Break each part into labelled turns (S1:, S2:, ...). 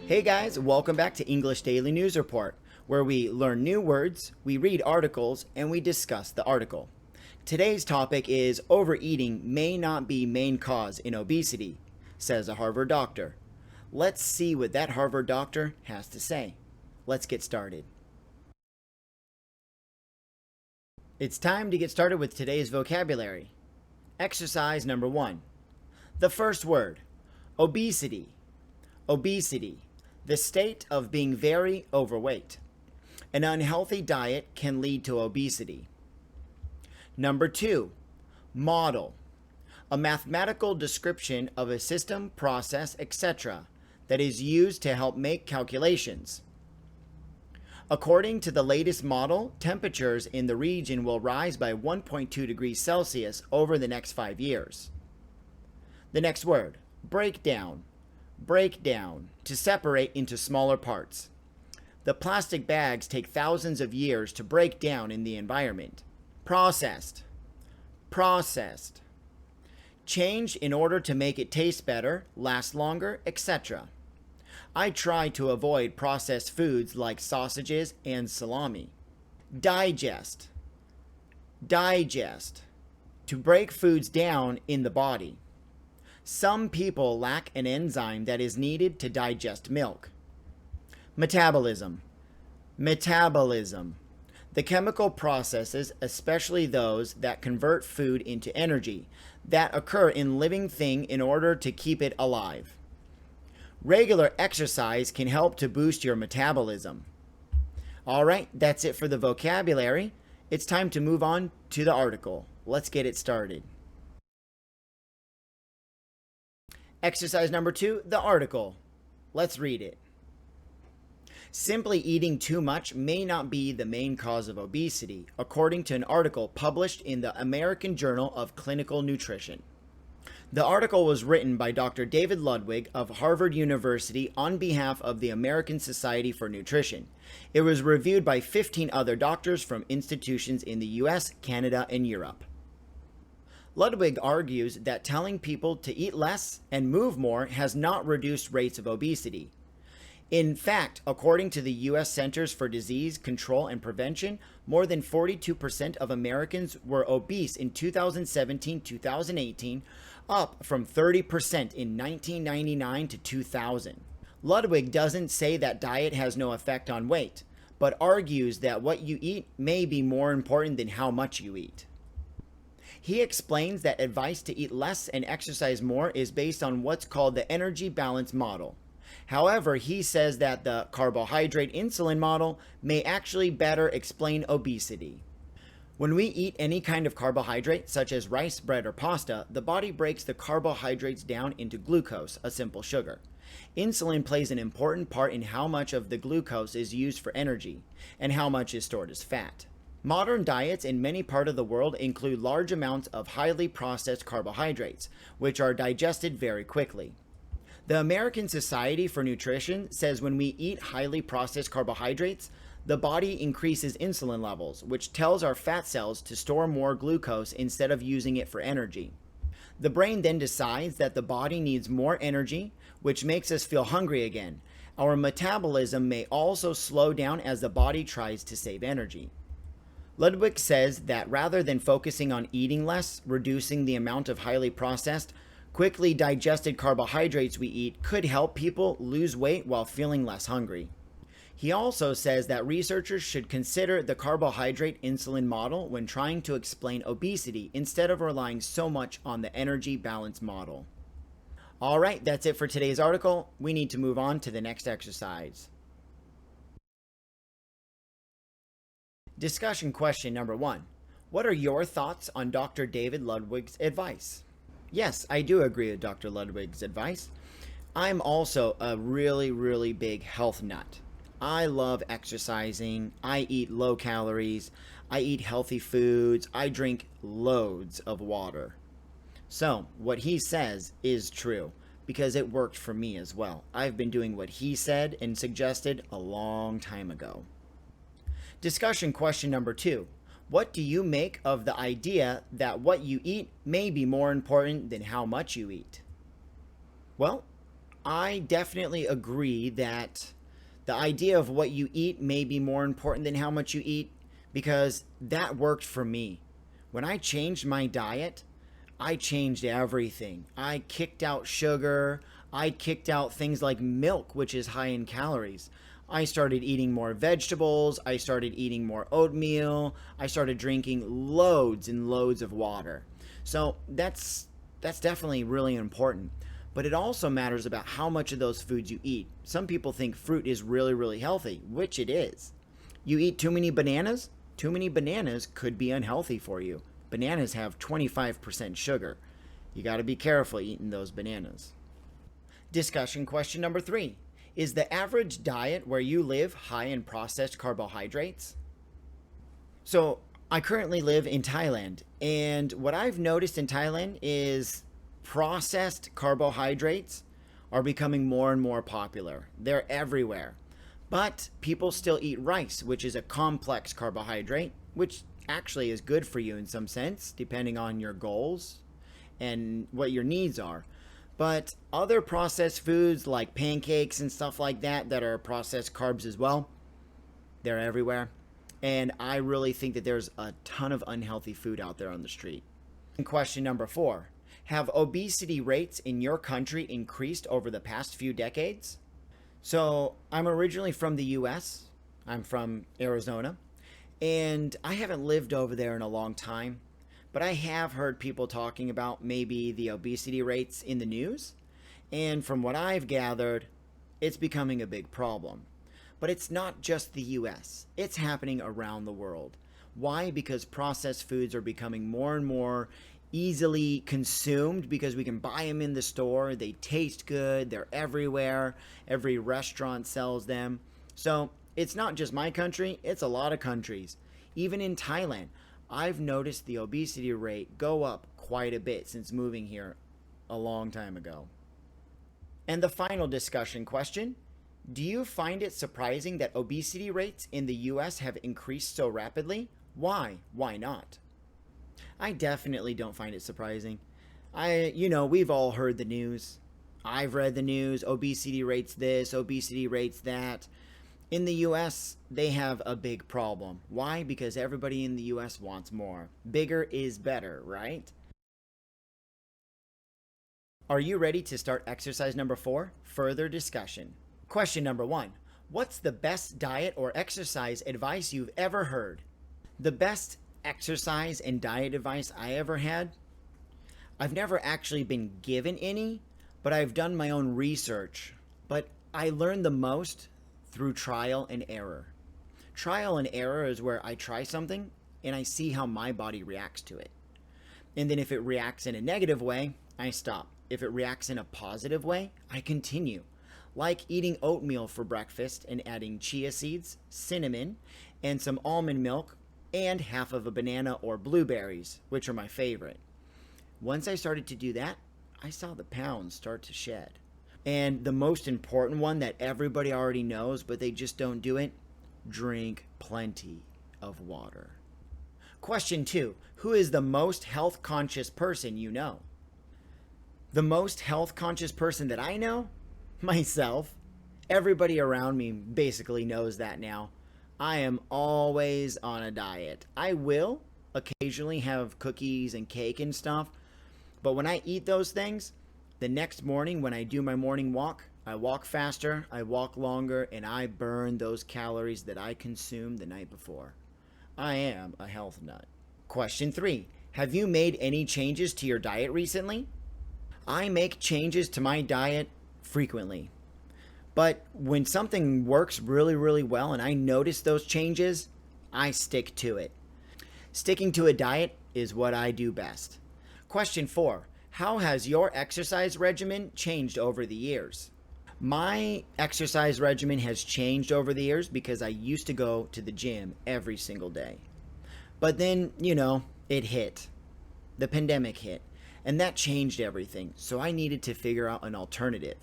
S1: Hey guys, welcome back to English Daily News Report, where we learn new words, we read articles, and we discuss the article. Today's topic is overeating may not be main cause in obesity, says a Harvard doctor. Let's see what that Harvard doctor has to say. Let's get started. It's time to get started with today's vocabulary. Exercise number 1. The first word, obesity. Obesity, the state of being very overweight. An unhealthy diet can lead to obesity. Number 2, model, a mathematical description of a system, process, etc. that is used to help make calculations. According to the latest model, temperatures in the region will rise by 1.2 degrees Celsius over the next 5 years. The next word, breakdown. Breakdown, to separate into smaller parts. The plastic bags take thousands of years to break down in the environment. Processed. Processed. Changed in order to make it taste better, last longer, etc. I try to avoid processed foods like sausages and salami. Digest. Digest. To break foods down in the body. Some people lack an enzyme that is needed to digest milk. Metabolism. Metabolism. The chemical processes, especially those that convert food into energy, that occur in living thing in order to keep it alive. Regular exercise can help to boost your metabolism. All right, that's it for the vocabulary. It's time to move on to the article. Let's get it started. Exercise number 2, the article. Let's read it. Simply eating too much may not be the main cause of obesity, according to an article published in the American Journal of Clinical Nutrition. The article was written by Dr. David Ludwig of Harvard University on behalf of the American Society for Nutrition. It was reviewed by 15 other doctors from institutions in the US, Canada, and Europe. Ludwig argues that telling people to eat less and move more has not reduced rates of obesity. In fact, according to the U.S. Centers for Disease Control and Prevention, more than 42% of Americans were obese in 2017-2018, up from 30% in 1999 to 2000. Ludwig doesn't say that diet has no effect on weight, but argues that what you eat may be more important than how much you eat. He explains that advice to eat less and exercise more is based on what's called the energy balance model. However, he says that the carbohydrate insulin model may actually better explain obesity. When we eat any kind of carbohydrate, such as rice, bread, or pasta, the body breaks the carbohydrates down into glucose, a simple sugar. Insulin plays an important part in how much of the glucose is used for energy, and how much is stored as fat. Modern diets in many parts of the world include large amounts of highly processed carbohydrates, which are digested very quickly. The American Society for Nutrition says when we eat highly processed carbohydrates, the body increases insulin levels, which tells our fat cells to store more glucose instead of using it for energy. The brain then decides that the body needs more energy, which makes us feel hungry again. Our metabolism may also slow down as the body tries to save energy. Ludwig says that rather than focusing on eating less, reducing the amount of highly processed, quickly digested carbohydrates we eat could help people lose weight while feeling less hungry. He also says that researchers should consider the carbohydrate insulin model when trying to explain obesity instead of relying so much on the energy balance model. All right, that's it for today's article. We need to move on to the next exercise. Discussion question number 1. What are your thoughts on Dr. David Ludwig's advice? Yes, I do agree with Dr. Ludwig's advice. I'm also a really big health nut. I love exercising. I eat low calories. I eat healthy foods. I drink loads of water. So, what he says is true because it worked for me as well. I've been doing what he said and suggested a long time ago. Discussion question number 2. What do you make of the idea that what you eat may be more important than how much you eat? Well, I definitely agree that the idea of what you eat may be more important than how much you eat, because that worked for me. When I changed my diet, I changed everything. I kicked out sugar. I kicked out things like milk, which is high in calories. I started eating more vegetables. I started eating more oatmeal. I started drinking loads and loads of water. So that's definitely really important. But it also matters about how much of those foods you eat. Some people think fruit is really, really healthy, which it is. You eat too many bananas? Too many bananas could be unhealthy for you. Bananas have 25% sugar. You got to be careful eating those bananas. Discussion question number 3. Is the average diet where you live high in processed carbohydrates? So, I currently live in Thailand, and what I've noticed in Thailand is processed carbohydrates are becoming more and more popular. They're everywhere. But people still eat rice, which is a complex carbohydrate, which actually is good for you in some sense, depending on your goals and what your needs are. But other processed foods like pancakes and stuff like that, that are processed carbs as well, they're everywhere. And I really think that there's a ton of unhealthy food out there on the street. And question number 4. Have obesity rates in your country increased over the past few decades? So I'm originally from the US. I'm from Arizona. And I haven't lived over there in a long time. But I have heard people talking about maybe the obesity rates in the news. And from what I've gathered, it's becoming a big problem. But it's not just the US. It's happening around the world. Why? Because processed foods are becoming more and more easily consumed because we can buy them in the store. They taste good. They're everywhere. Every restaurant sells them. So it's not just my country. It's a lot of countries. Even in Thailand, I've noticed the obesity rate go up quite a bit since moving here a long time ago. And the final discussion question. Do you find it surprising that obesity rates in the US have increased so rapidly? Why? Why not? I definitely don't find it surprising. We've all heard the news. I've read the news. Obesity rates this, obesity rates that. In the US, they have a big problem. Why? Because everybody in the US wants more. Bigger is better, right? Are you ready to start exercise number 4? Further discussion. Question number 1. What's the best diet or exercise advice you've ever heard? The best exercise and diet advice I ever had? I've never actually been given any, but I've done my own research. But I learned the most through trial and error. Trial and error is where I try something and I see how my body reacts to it. And then if it reacts in a negative way, I stop. If it reacts in a positive way, I continue. Like eating oatmeal for breakfast and adding chia seeds, cinnamon, and some almond milk, and half of a banana or blueberries, which are my favorite. Once I started to do that, I saw the pounds start to shed. And the most important one that everybody already knows, but they just don't do it, drink plenty of water. Question 2. Who is the most health conscious person you know? The most health conscious person that I know? Myself. Everybody around me basically knows that now. I am always on a diet. I will occasionally have cookies and cake and stuff, but when I eat those things, the next morning when I do my morning walk, I walk faster, I walk longer, and I burn those calories that I consumed the night before. I am a health nut. Question 3. Have you made any changes to your diet recently? I make changes to my diet frequently. But when something works really, really well and I notice those changes, I stick to it. Sticking to a diet is what I do best. Question 4. How has your exercise regimen changed over the years? My exercise regimen has changed over the years because I used to go to the gym every single day. But then, it hit. The pandemic hit. And that changed everything. So I needed to figure out an alternative.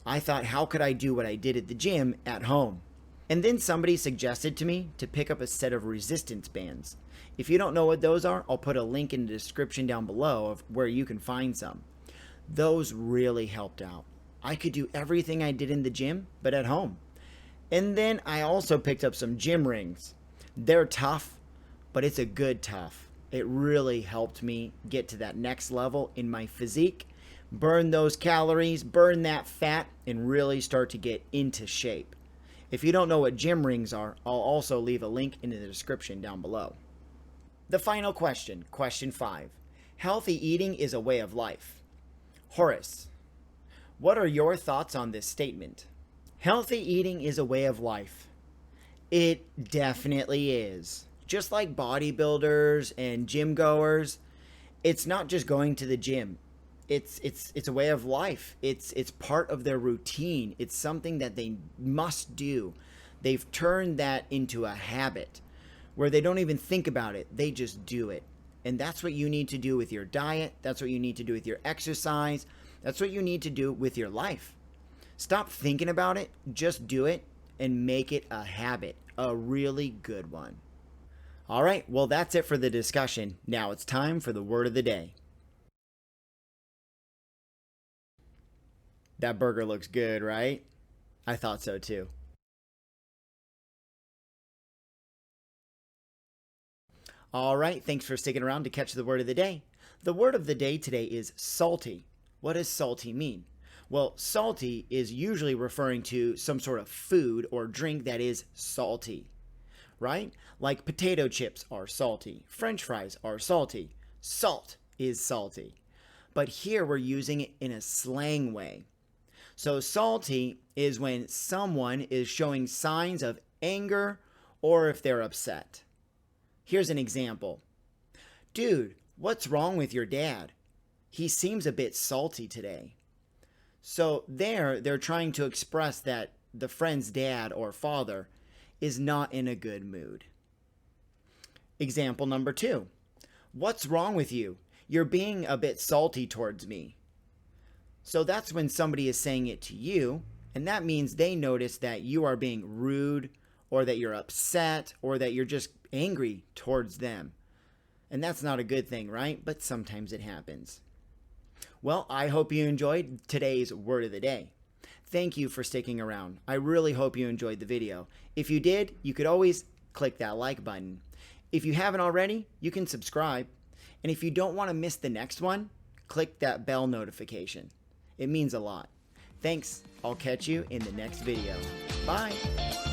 S1: I thought, how could I do what I did at the gym at home? And then somebody suggested to me to pick up a set of resistance bands. If you don't know what those are, I'll put a link in the description down below of where you can find some. Those really helped out. I could do everything I did in the gym, but at home. And then I also picked up some gym rings. They're tough, but it's a good tough. It really helped me get to that next level in my physique, burn those calories, burn that fat, and really start to get into shape. If you don't know what gym rings are, I'll also leave a link in the description down below. The final question, question 5. Healthy eating is a way of life. Horace, what are your thoughts on this statement? Healthy eating is a way of life. It definitely is. Just like bodybuilders and gym goers, it's not just going to the gym. It's a way of life. It's part of their routine. It's something that they must do. They've turned that into a habit where they don't even think about it. They just do it. And that's what you need to do with your diet. That's what you need to do with your exercise. That's what you need to do with your life. Stop thinking about it. Just do it and make it a habit, a really good one. All right, well, that's it for the discussion. Now it's time for the word of the day. That burger looks good, right? I thought so too. All right, thanks for sticking around to catch the word of the day. The word of the day today is salty. What does salty mean? Well, salty is usually referring to some sort of food or drink that is salty, right? Like potato chips are salty, French fries are salty, salt is salty. But here we're using it in a slang way. So salty is when someone is showing signs of anger or if they're upset. Here's an example. Dude, what's wrong with your dad? He seems a bit salty today. So they're trying to express that the friend's dad or father is not in a good mood. Example number 2. What's wrong with you? You're being a bit salty towards me. So that's when somebody is saying it to you, and that means they notice that you are being rude or that you're upset or that you're just angry towards them. And that's not a good thing, right? But sometimes it happens. Well, I hope you enjoyed today's word of the day. Thank you for sticking around. I really hope you enjoyed the video. If you did, you could always click that like button. If you haven't already, you can subscribe. And if you don't want to miss the next one, click that bell notification. It means a lot. Thanks. I'll catch you in the next video. Bye.